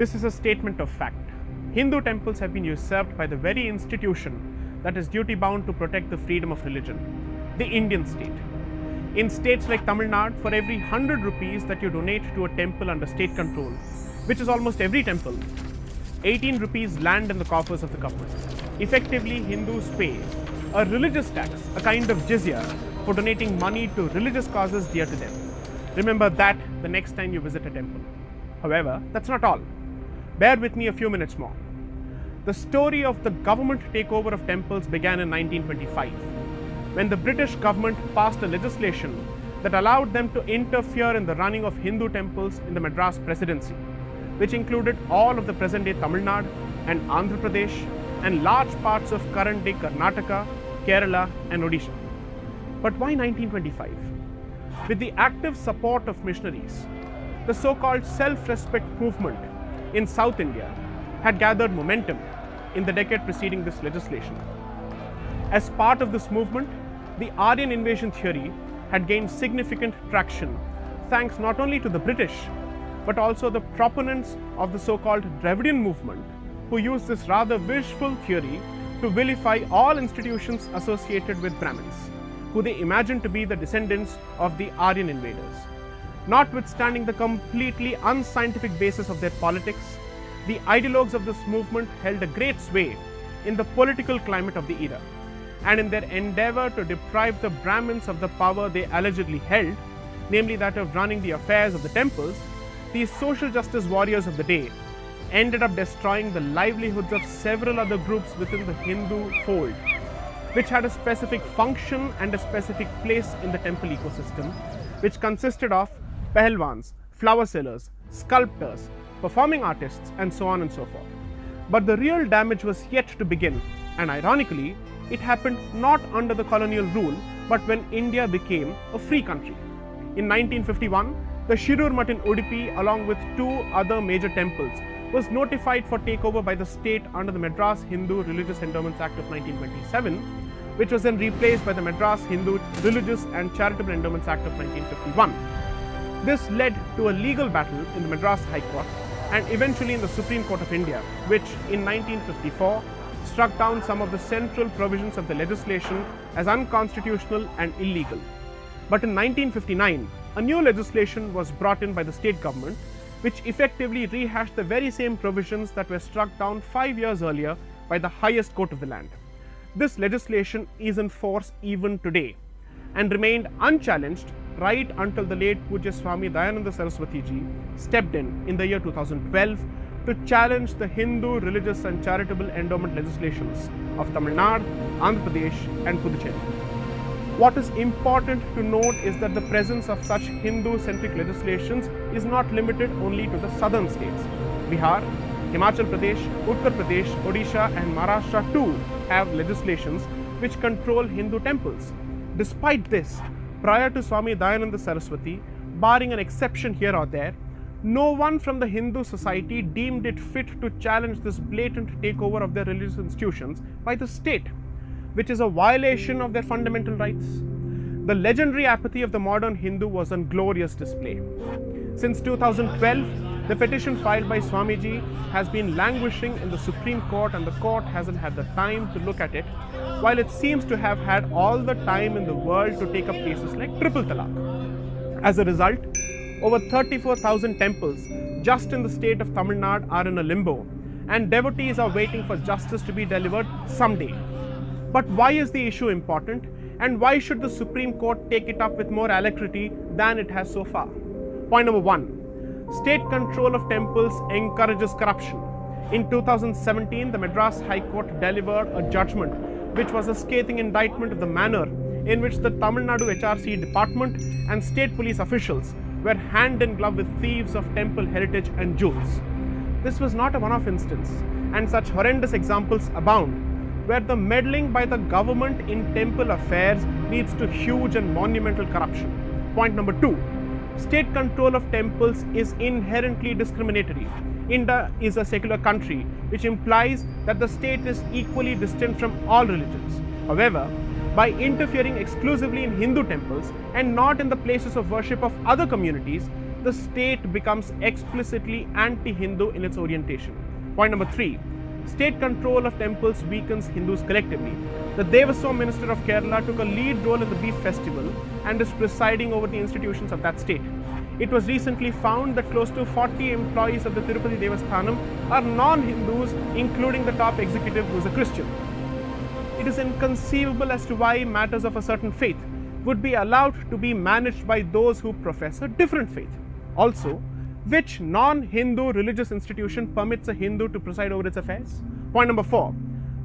This is a statement of fact. Hindu temples have been usurped by the very institution that is duty bound to protect the freedom of religion, the Indian state. In states like Tamil Nadu, for every 100 rupees that you donate to a temple under state control, which is almost every temple, 18 rupees land in the coffers of the government. Effectively, Hindus pay a religious tax, a kind of jizya, for donating money to religious causes dear to them. Remember that the next time you visit a temple. However, that's not all. Bear with me a few minutes more. The story of the government takeover of temples began in 1925, when the British government passed a legislation that allowed them to interfere in the running of Hindu temples in the Madras Presidency, which included all of the present-day Tamil Nadu and Andhra Pradesh and large parts of current-day Karnataka, Kerala and Odisha. But why 1925? With the active support of missionaries, the so-called self-respect movement in South India had gathered momentum in the decade preceding this legislation. As part of this movement, the Aryan invasion theory had gained significant traction thanks not only to the British but also the proponents of the so-called Dravidian movement, who used this rather wishful theory to vilify all institutions associated with Brahmins, who they imagined to be the descendants of the Aryan invaders. Notwithstanding the completely unscientific basis of their politics, the ideologues of this movement held a great sway in the political climate of the era, and in their endeavor to deprive the Brahmins of the power they allegedly held, namely that of running the affairs of the temples, these social justice warriors of the day ended up destroying the livelihoods of several other groups within the Hindu fold, which had a specific function and a specific place in the temple ecosystem, which consisted of pahalwans, flower sellers, sculptors, performing artists, and so on and so forth. But the real damage was yet to begin, and ironically, it happened not under the colonial rule, but when India became a free country. In 1951, the Shirur Mutt in Udupi, along with two other major temples, was notified for takeover by the state under the Madras Hindu Religious Endowments Act of 1927, which was then replaced by the Madras Hindu Religious and Charitable Endowments Act of 1951. This led to a legal battle in the Madras High Court and eventually in the Supreme Court of India, which in 1954 struck down some of the central provisions of the legislation as unconstitutional and illegal. But in 1959, a new legislation was brought in by the state government, which effectively rehashed the very same provisions that were struck down 5 years earlier by the highest court of the land. This legislation is in force even today and remained unchallenged right until the late Pujya Swami Dayananda Saraswati ji stepped in the year 2012 to challenge the Hindu religious and charitable endowment legislations of Tamil Nadu, Andhra Pradesh and Puducherry. What is important to note is that the presence of such Hindu-centric legislations is not limited only to the southern states. Bihar, Himachal Pradesh, Uttar Pradesh, Odisha and Maharashtra too have legislations which control Hindu temples. Despite this, prior to Swami Dayananda Saraswati, barring an exception here or there, no one from the Hindu society deemed it fit to challenge this blatant takeover of their religious institutions by the state, which is a violation of their fundamental rights. The legendary apathy of the modern Hindu was on glorious display. Since 2012, the petition filed by Swamiji has been languishing in the Supreme Court, and the court hasn't had the time to look at it, while it seems to have had all the time in the world to take up cases like triple talaq. As a result, over 34,000 temples just in the state of Tamil Nadu are in a limbo, and devotees are waiting for justice to be delivered someday. But why is the issue important, and why should the Supreme Court take it up with more alacrity than it has so far? Point number 1. State control of temples encourages corruption. In 2017, the Madras High Court delivered a judgment which was a scathing indictment of the manner in which the Tamil Nadu HRC department and state police officials were hand in glove with thieves of temple heritage and jewels. This was not a one-off instance, and such horrendous examples abound, where the meddling by the government in temple affairs leads to huge and monumental corruption. Point number 2. State control of temples is inherently discriminatory. India is a secular country, which implies that the state is equally distant from all religions. However, by interfering exclusively in Hindu temples and not in the places of worship of other communities, the state becomes explicitly anti-Hindu in its orientation. Point number 3. State control of temples weakens Hindus collectively. The Devaswam minister of Kerala took a lead role in the beef festival and is presiding over the institutions of that state. It was recently found that close to 40 employees of the Tirupati Devasthanam are non-Hindus, including the top executive who is a Christian. It is inconceivable as to why matters of a certain faith would be allowed to be managed by those who profess a different faith. Also, which non-Hindu religious institution permits a Hindu to preside over its affairs? Point number 4.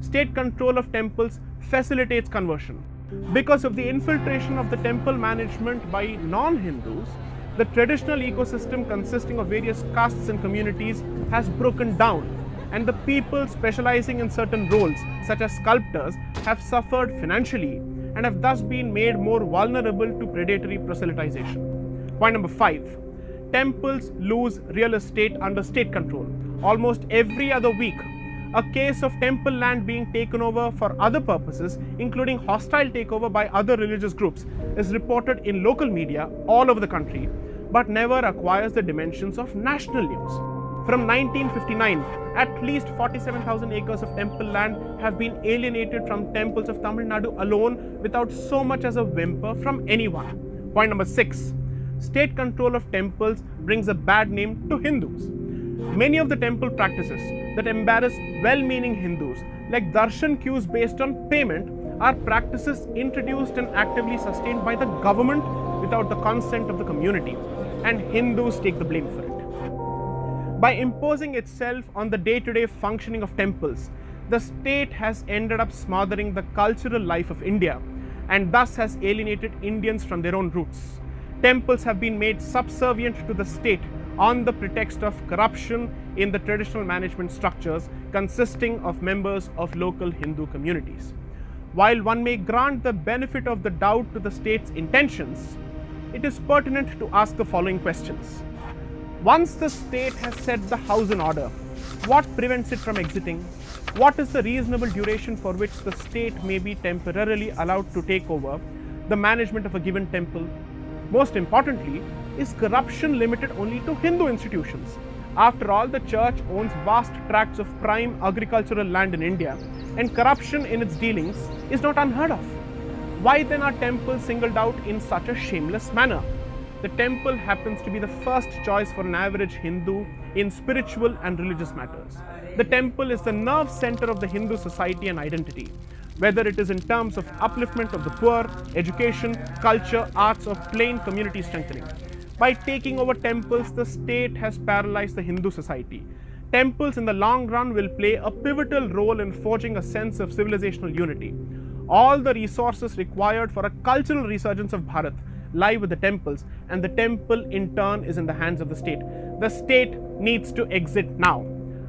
State control of temples facilitates conversion. Because of the infiltration of the temple management by non-Hindus, the traditional ecosystem consisting of various castes and communities has broken down, and the people specializing in certain roles, such as sculptors, have suffered financially and have thus been made more vulnerable to predatory proselytization. Point number 5. Temples lose real estate under state control. Almost every other week, a case of temple land being taken over for other purposes, including hostile takeover by other religious groups, is reported in local media all over the country, but never acquires the dimensions of national news. From 1959, at least 47,000 acres of temple land have been alienated from temples of Tamil Nadu alone without so much as a whimper from anyone. Point number 6. State control of temples brings a bad name to Hindus. Many of the temple practices that embarrass well-meaning Hindus, like darshan queues based on payment, are practices introduced and actively sustained by the government without the consent of the community, and Hindus take the blame for it. By imposing itself on the day-to-day functioning of temples, the state has ended up smothering the cultural life of India and thus has alienated Indians from their own roots. Temples have been made subservient to the state on the pretext of corruption in the traditional management structures consisting of members of local Hindu communities. While one may grant the benefit of the doubt to the state's intentions, it is pertinent to ask the following questions. Once the state has set the house in order, what prevents it from exiting? What is the reasonable duration for which the state may be temporarily allowed to take over the management of a given temple? Most importantly, is corruption limited only to Hindu institutions? After all, the church owns vast tracts of prime agricultural land in India, and corruption in its dealings is not unheard of. Why then are temples singled out in such a shameless manner? The temple happens to be the first choice for an average Hindu in spiritual and religious matters. The temple is the nerve center of the Hindu society and identity, whether it is in terms of upliftment of the poor, education, culture, arts, or plain community strengthening. By taking over temples, the state has paralyzed the Hindu society. Temples in the long run will play a pivotal role in forging a sense of civilizational unity. All the resources required for a cultural resurgence of Bharat lie with the temples, and the temple in turn is in the hands of the state. The state needs to exit now.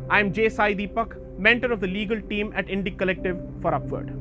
I am J. Sai Deepak, mentor of the legal team at Indic Collective for Upward.